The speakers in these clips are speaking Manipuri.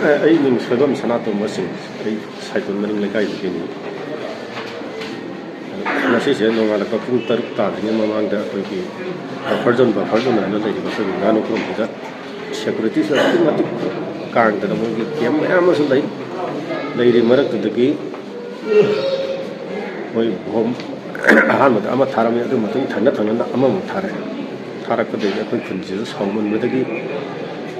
ꯑꯩ ꯃꯤꯡ ꯁꯣꯏꯕꯝ ꯁꯅꯥꯇꯣꯝꯕ ꯁꯤꯡ ꯑꯩ ꯁꯥꯏꯇꯣꯟ ꯃꯅꯤꯡ ꯂꯩꯀꯥꯏꯗꯒꯤꯅꯤ ꯉꯁꯤꯁꯦ ꯅꯣꯡꯉꯥꯜꯂꯛꯄ ꯄꯨꯡ 6 ꯇꯥꯗ꯭ꯔꯤꯉꯩ ꯃꯃꯥꯡꯗ ꯑꯩꯈꯣꯏꯒꯤ ꯕꯐꯔ ꯖꯣꯟ ꯍꯥꯏꯅ ꯂꯩꯔꯤꯕ ꯑꯩꯈꯣꯏꯒꯤ ꯉꯥꯅꯨꯈꯣꯡꯁꯤꯗ ꯁꯦꯀꯨꯔꯤꯇꯤꯁꯨ ꯑꯗꯨꯛꯀꯤ ꯃꯇꯤꯛ ꯀꯥꯡꯗꯅ ꯃꯣꯏꯒꯤ ꯀꯦꯝ ꯃꯌꯥꯝ ꯑꯃꯁꯨ ꯂꯩꯔꯤ ꯃꯔꯛꯇꯨꯗꯒꯤ ꯃꯣꯏ ꯕꯣꯝ ꯑꯍꯥꯟꯕꯗ ꯑꯃ ꯊꯥꯔꯝꯃꯤ ꯑꯗꯨ ꯃꯇꯨꯡ ꯊꯪꯅꯅ ꯑꯃꯃꯨꯛ ꯊꯥꯔꯛꯄꯗꯒꯤ ꯑꯩꯈꯣꯏ ꯈꯨꯟꯁꯤꯗ ꯁꯥꯎꯃꯟꯕꯗꯒꯤ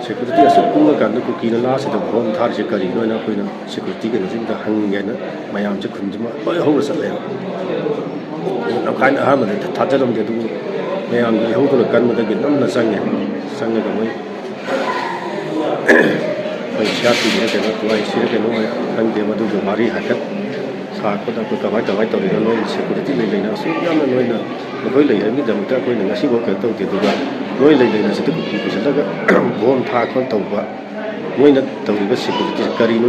ꯁꯦꯀꯨꯔꯤꯇꯤ ꯑꯁꯨꯛ ꯀꯨꯡꯉꯀꯥꯟꯗ ꯀꯨꯀꯤꯅ ꯂꯥꯁꯤꯗ ꯕꯣꯝ ꯊꯥꯔꯤꯁꯦ ꯀꯔꯤꯅꯣ ꯍꯥꯏꯅ ꯑꯩꯈꯣꯏꯅ ꯁꯦꯀꯨꯔꯤꯇꯤ ꯀꯩꯅꯣꯁꯤꯡꯗ ꯍꯪꯒꯦꯅ ꯃꯌꯥꯝꯁꯦ ꯈꯨꯟꯁꯤꯃ ꯂꯣꯏ ꯍꯧꯔ ꯆꯠꯂꯦꯕ ꯂꯝꯈꯥꯏꯅ ꯑꯍꯥꯟꯕꯗ ꯊꯥꯖꯔꯝꯗꯦ ꯑꯗꯨꯕꯨ ꯃꯌꯥꯝꯒꯤ ꯏꯍꯧꯗꯨꯅ ꯀꯟꯕꯗꯒꯤ ꯅꯝꯅ ꯆꯪꯉꯒ ꯃꯣꯏ ꯁꯤꯌꯥꯔꯄꯤꯁꯤꯅ ꯀꯩꯅꯣ ꯇꯨꯋꯥꯏꯁꯤꯅ ꯀꯩꯅꯣ ꯈꯪꯗꯦ ꯃꯗꯨꯒ ꯋꯥꯔꯤ ꯍꯥꯏꯐꯦꯠ ꯁꯥꯔꯛꯄꯗ ꯑꯩꯈꯣꯏ ꯀꯃꯥꯏ ꯇꯧꯔꯤꯅꯣ ꯅꯣꯏ ꯁꯦꯀꯨꯔꯤꯇꯤ ꯂꯩꯅ ꯑꯁꯨꯛ ꯌꯥꯝꯅ ꯅꯈꯣꯏ ꯂꯩ ꯍꯥꯏꯕꯒꯤꯗꯃꯛꯇ ꯑꯩꯈꯣꯏꯅ ꯉꯁꯤꯐꯥꯎ ꯀꯩꯅꯣ ꯇꯧꯗꯦ ꯑꯗꯨꯒ ꯅꯣꯏ ꯂꯩꯅ ꯁꯤꯗ ꯀꯨꯀꯤ ꯄꯨꯁꯤꯜꯂꯒ ꯕꯣꯝ ꯊꯥꯛꯄ ꯇꯧꯕ ꯅꯣꯏꯅ ꯇꯧꯔꯤꯕ ꯁꯦꯀꯨꯔꯤꯇꯤꯁꯦ ꯀꯔꯤꯅꯣ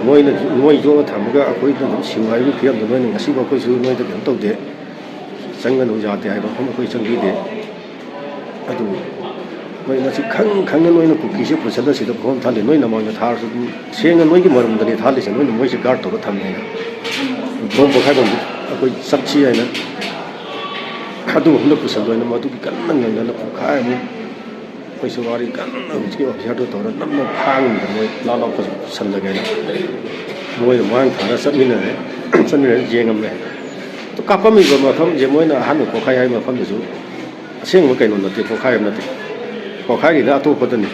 ꯅꯣꯏ ꯌꯣꯛꯑ ꯊꯝꯃꯒ ꯑꯩꯈꯣꯏꯅ ꯑꯗꯨꯝ ꯁꯤꯡ ꯍꯥꯏꯕꯒꯤ ꯐꯤꯕꯝꯗ ꯅꯣꯏꯅ ꯉꯁꯤꯐꯥꯎ ꯑꯩꯈꯣꯏꯁꯨ ꯅꯣꯏꯗ ꯀꯩꯅꯣ ꯇꯧꯗꯦ ꯆꯪꯒꯅꯨ ꯌꯥꯗꯦ ꯍꯥꯏꯕ ꯃꯐꯝ ꯑꯩꯈꯣই ꯆꯪꯕꯤꯗꯦ ꯑꯗꯨ ꯅꯣꯏ ꯉꯁꯤ ꯈꯪꯅ ꯅꯣꯏꯅ ꯀꯨꯀꯤꯁꯦ ꯄꯨꯁꯤꯜꯂ ꯁꯤꯗ ꯕꯣꯝ ꯊꯥꯜꯂꯤ ꯅꯣꯏ ꯅꯃꯥꯡꯗ ꯊꯥꯔꯁꯨ ꯑꯗꯨꯝ ꯁꯦꯡꯅ ꯅꯣꯏꯒꯤ ꯃꯔꯝꯗꯅꯤ ꯊꯥꯜꯂꯤꯁꯦ ꯅꯣꯏꯅ ꯃꯣꯏꯁꯦ ꯒꯥꯔꯗ ꯇꯧꯔ ꯊꯝꯃꯦꯅ ꯕꯣꯝ ꯄꯣꯈꯥꯏꯐꯝꯗꯤ ꯑꯩꯈꯣꯏ ꯆꯠꯁꯤ ꯍꯥꯏꯅ ꯑꯗꯨ ꯃꯐꯝꯗ ꯄꯨꯁꯜꯂꯣꯏꯅ ꯃꯗꯨꯒꯤ ꯀꯟꯅ ꯉꯪꯅꯅ ꯄꯨꯈꯥꯏꯃꯨꯛ ꯑꯩꯈꯣꯏꯁꯨ ꯋꯥꯔꯤ ꯀꯟꯅ ꯍꯧꯖꯤꯛꯀꯤ ꯑꯣꯐꯤꯁꯥꯔꯗꯨ ꯇꯧꯔ ꯅꯝꯅ ꯐꯥꯡꯕꯗ ꯃꯣꯏ ꯂꯥꯎ ꯄꯨꯁꯜꯂꯒꯦꯅ ꯃꯣꯏꯅ ꯃꯥꯡ ꯊꯥꯔ ꯆꯠꯃꯤꯟꯅꯔꯦ ꯌꯦꯡꯉꯝꯃꯦ ꯑꯗꯨ ꯀꯥꯞꯄꯝꯃꯤꯕ ꯃꯐꯝꯁꯦ ꯃꯣꯏꯅ ꯑꯍꯥꯟꯕ ꯄꯣꯈꯥꯏ ꯍꯥꯏꯕ ꯃꯐꯝꯗꯨꯁꯨ ꯑꯁꯦꯡꯕ ꯀꯩꯅꯣ ꯅꯠꯇꯦ ꯄꯣꯈꯥꯏꯕ ꯅꯠꯇꯦ ꯄꯣꯈꯥꯏꯔꯤꯗ ꯑꯇꯣꯞꯄꯗꯅꯤ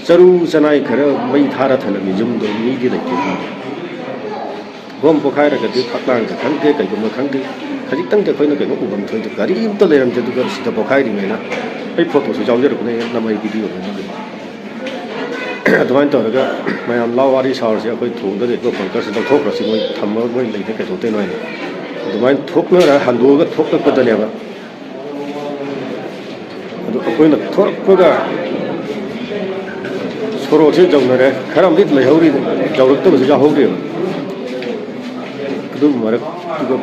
ꯆꯔꯨ ꯆꯅꯥꯏ ꯈꯔ ꯃꯩ ꯊꯥꯔ ꯊꯜꯂꯝꯃꯤ ꯌꯨꯝꯗꯣ ꯃꯤꯗꯤ ꯂꯩꯇꯦ ꯕꯣꯝ ꯄꯣꯈꯥꯏꯔꯒꯗꯤ ꯐꯛꯂꯥꯡꯗ ꯈꯪꯗꯦ ꯀꯩꯒꯨꯝꯕ ꯈꯪꯗꯦ ꯈꯖꯤꯛꯇꯪꯗꯤ ꯑꯩꯈꯣꯏꯅ ꯀꯩꯅꯣ ꯎꯐꯝ ꯊꯣꯛꯏꯗꯣ ꯒꯥꯔꯤ ꯑꯝꯇ ꯂꯩꯔꯝꯗꯦ ꯑꯗꯨꯒ ꯁꯤꯗ ꯄꯣꯈꯥꯏꯔꯤꯉꯩꯅ ꯑꯩ ꯐꯣꯇꯣꯁꯨ ꯌꯥꯎꯖꯔꯛꯄꯅꯦ ꯅꯃꯩ ꯚꯤꯗꯤꯑꯣ ꯑꯗꯨꯃꯥꯏꯅ ꯇꯧꯔꯒ ꯃꯌꯥꯝ ꯂꯥꯎ ꯋꯥꯔꯤ ꯁꯥꯎꯔꯁꯦ ꯑꯩꯈꯣꯏ ꯊꯣꯡꯗ ꯂꯩꯕ ꯕꯪꯀꯔꯁꯤ ꯂꯧꯊꯣꯛꯈ꯭ꯔꯁꯤ ꯃꯣꯏ ꯊꯝꯃꯒ ꯃꯣꯏ ꯂꯩꯇꯦ ꯀꯩꯗꯧꯗꯣꯏꯅꯣ ꯍꯥꯏꯅ ꯑꯗꯨꯃꯥꯏꯅ ꯊꯣꯛꯅꯔ ꯍꯟꯗꯣꯛꯑꯒ ꯊꯣꯛꯂꯛꯄꯗꯅꯦꯕ ꯑꯗꯨ ꯑꯩꯈꯣꯏꯅ ꯊꯣꯛꯂꯛꯄꯒ ꯁꯣꯔꯣꯛꯁꯦ ꯌꯧꯅꯔꯦ ꯈꯔ ꯑꯃꯗꯤ ꯂꯩꯍꯧꯔꯤ ꯌꯧꯔꯛꯇꯕꯁꯨ ꯌꯥꯎꯍꯧꯔꯤꯕ ꯑꯗꯨ ꯃꯔꯛꯇꯨꯒ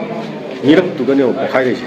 ꯃꯤꯔꯛꯇꯨꯒꯅꯦꯕ ꯄꯣꯈꯥꯏꯔꯤꯁꯦ